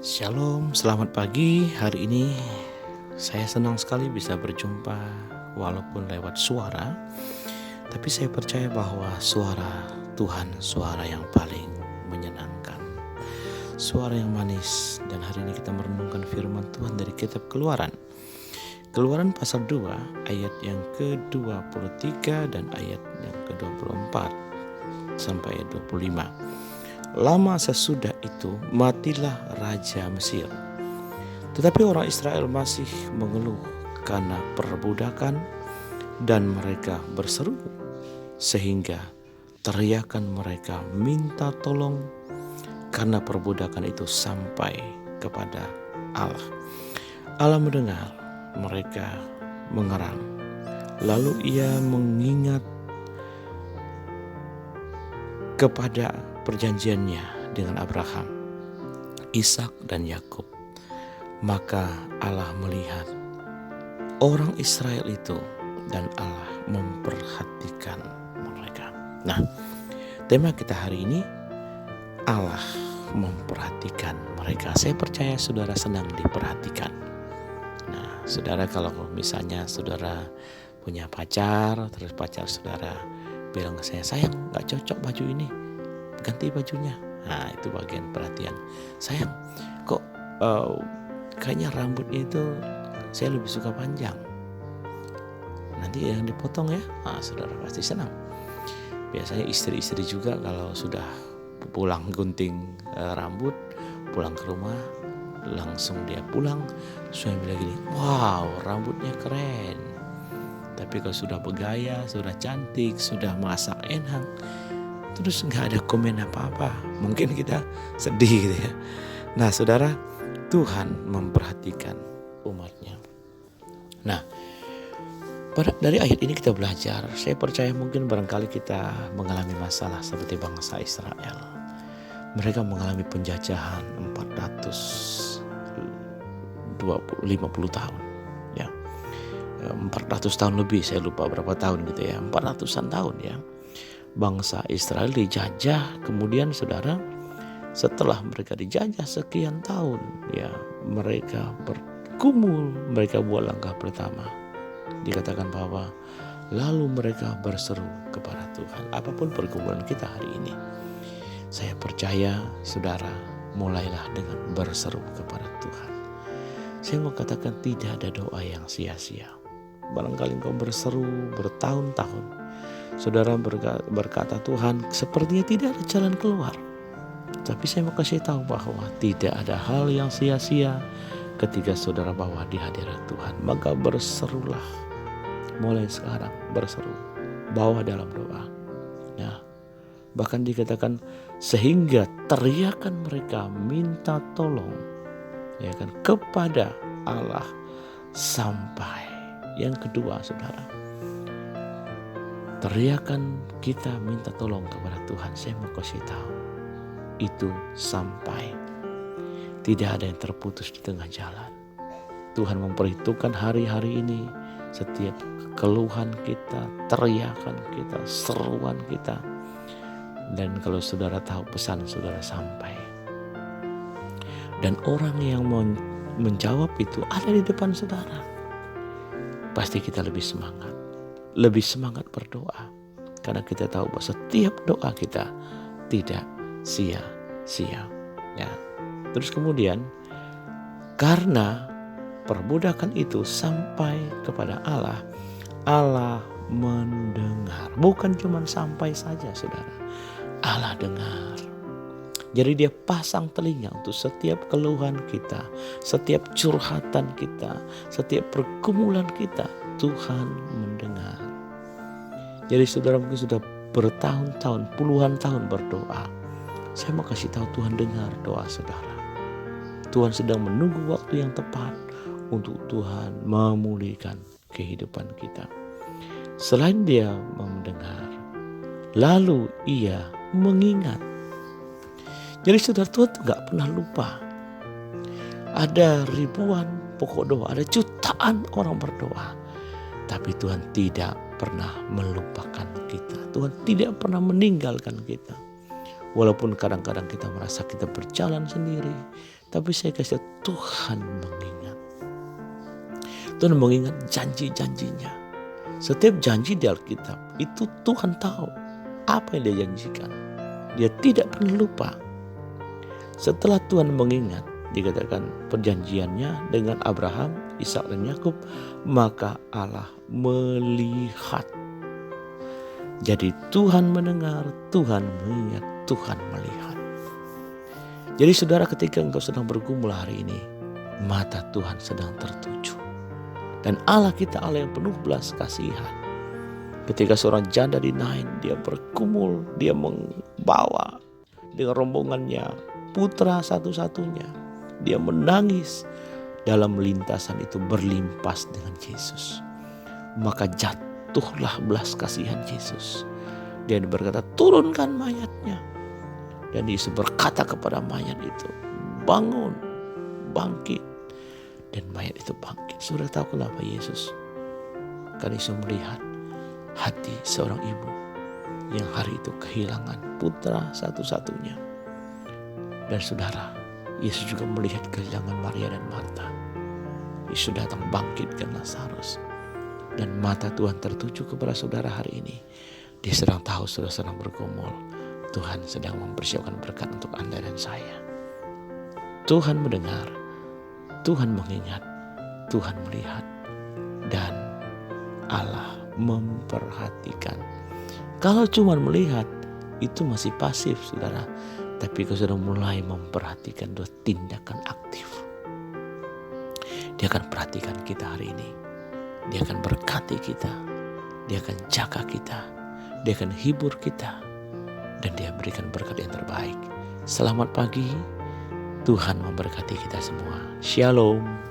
Shalom, selamat pagi. Hari ini saya senang sekali bisa berjumpa walaupun lewat suara. Tapi saya percaya bahwa suara Tuhan suara yang paling menyenangkan, suara yang manis. Dan hari ini kita merenungkan firman Tuhan dari kitab Keluaran. Keluaran pasal 2 ayat yang ke-23 dan ayat yang ke-24 sampai ayat 25. Lama sesudah itu matilah Raja Mesir. Tetapi orang Israel masih mengeluh karena perbudakan dan mereka berseru, sehingga teriakan mereka minta tolong karena perbudakan itu sampai kepada Allah. Allah mendengar mereka mengerang, lalu ia mengingat kepada perjanjiannya dengan Abraham, Ishak dan Yakub. Maka Allah melihat orang Israel itu dan Allah memperhatikan mereka. Nah, tema kita hari ini Allah memperhatikan mereka. Saya percaya saudara senang diperhatikan. Nah, saudara kalau misalnya saudara punya pacar, terus pacar saudara bilang ke saya, sayang gak cocok baju ini, ganti bajunya. Nah, itu bagian perhatian. Sayang, kok kayaknya rambutnya itu saya lebih suka panjang, nanti yang dipotong ya. Nah, saudara pasti senang. Biasanya istri-istri juga kalau sudah pulang gunting rambut, pulang ke rumah, langsung dia pulang, suami bilang gini, wow rambutnya keren. Tapi kalau sudah bergaya, sudah cantik, sudah masak enak, terus gak ada komen apa-apa, mungkin kita sedih gitu ya. Nah saudara, Tuhan memperhatikan umatnya. Nah, dari ayat ini kita belajar, saya percaya mungkin barangkali kita mengalami masalah seperti bangsa Israel. Mereka mengalami penjajahan 450 tahun ya. 400 tahun lebih, saya lupa berapa tahun gitu ya, 400-an tahun ya. Bangsa Israel dijajah, kemudian saudara setelah mereka dijajah sekian tahun ya, mereka bergumul, mereka buat langkah pertama. Dikatakan bahwa lalu mereka berseru kepada Tuhan. Apapun pergumulan kita hari ini, saya percaya saudara mulailah dengan berseru kepada Tuhan. Saya mau katakan tidak ada doa yang sia-sia. Barangkali engkau berseru bertahun-tahun, saudara berkata, Tuhan sepertinya tidak ada jalan keluar. Tapi saya mau kasih tahu bahwa tidak ada hal yang sia-sia ketika saudara bawa di hadirat Tuhan. Maka berserulah, mulai sekarang berseru, bawa dalam doa. Nah, bahkan dikatakan sehingga teriakan mereka minta tolong ya kan kepada Allah sampai. Yang kedua saudara, teriakan kita minta tolong kepada Tuhan, saya mau kasih tahu itu sampai. Tidak ada yang terputus di tengah jalan. Tuhan memperhitungkan hari-hari ini, setiap keluhan kita, teriakan kita, seruan kita. Dan kalau saudara tahu pesan saudara sampai. Dan orang yang menjawab itu ada di depan saudara. Pasti kita lebih semangat berdoa. Karena kita tahu bahwa setiap doa kita tidak sia-sia. Ya. Terus kemudian karena perbudakan itu sampai kepada Allah, Allah mendengar. Bukan cuma sampai saja saudara, Allah dengar. Jadi dia pasang telinga untuk setiap keluhan kita, setiap curhatan kita, setiap pergumulan kita, Tuhan mendengar. Jadi saudara mungkin sudah bertahun-tahun, puluhan tahun berdoa. Saya mau kasih tahu Tuhan dengar doa saudara. Tuhan sedang menunggu waktu yang tepat untuk Tuhan memulihkan kehidupan kita. Selain dia mendengar, lalu ia mengingat. Jadi saudara, Tuhan itu gak pernah lupa. Ada ribuan pokok doa, ada jutaan orang berdoa. Tapi Tuhan tidak pernah melupakan kita. Tuhan tidak pernah meninggalkan kita. Walaupun kadang-kadang kita merasa kita berjalan sendiri, Tapi saya kasih tahu, Tuhan mengingat. Tuhan mengingat janji-janjinya. Setiap janji di Alkitab itu Tuhan tahu apa yang dia janjikan. Dia tidak pernah lupa. Setelah Tuhan mengingat, dikatakan perjanjiannya dengan Abraham, Ishak dan Yakub, maka Allah melihat. Jadi Tuhan mendengar, Tuhan mengingat, Tuhan melihat. Jadi saudara, ketika engkau sedang bergumul hari ini, mata Tuhan sedang tertuju. Dan Allah kita Allah yang penuh belas kasihan. Ketika seorang janda di Nain, dia bergumul, dia membawa dengan rombongannya putra satu-satunya. Dia menangis dalam lintasan itu berlimpas dengan Yesus. Maka jatuhlah belas kasihan Yesus. Dia berkata, turunkan mayatnya. Dan Yesus berkata kepada mayat itu, bangun, bangkit. Dan mayat itu bangkit. Sudah tahu kenapa Yesus? Karena Yesus melihat hati seorang ibu yang hari itu kehilangan putra satu-satunya. Dan saudara, Yesus juga melihat kehilangan Maria dan Marta. Yesus datang bangkitkan Lazarus. Dan mata Tuhan tertuju kepada saudara hari ini. Dia sedang tahu saudara sedang bergumul. Tuhan sedang mempersiapkan berkat untuk Anda dan saya. Tuhan mendengar, Tuhan mengingat, Tuhan melihat, dan Allah memperhatikan. Kalau cuma melihat, itu masih pasif saudara. Tapi kalau sudah mulai memperhatikan, itu tindakan aktif. Dia akan perhatikan kita hari ini. Dia akan berkati kita. Dia akan jaga kita. Dia akan hibur kita. Dan dia berikan berkat yang terbaik. Selamat pagi. Tuhan memberkati kita semua. Shalom.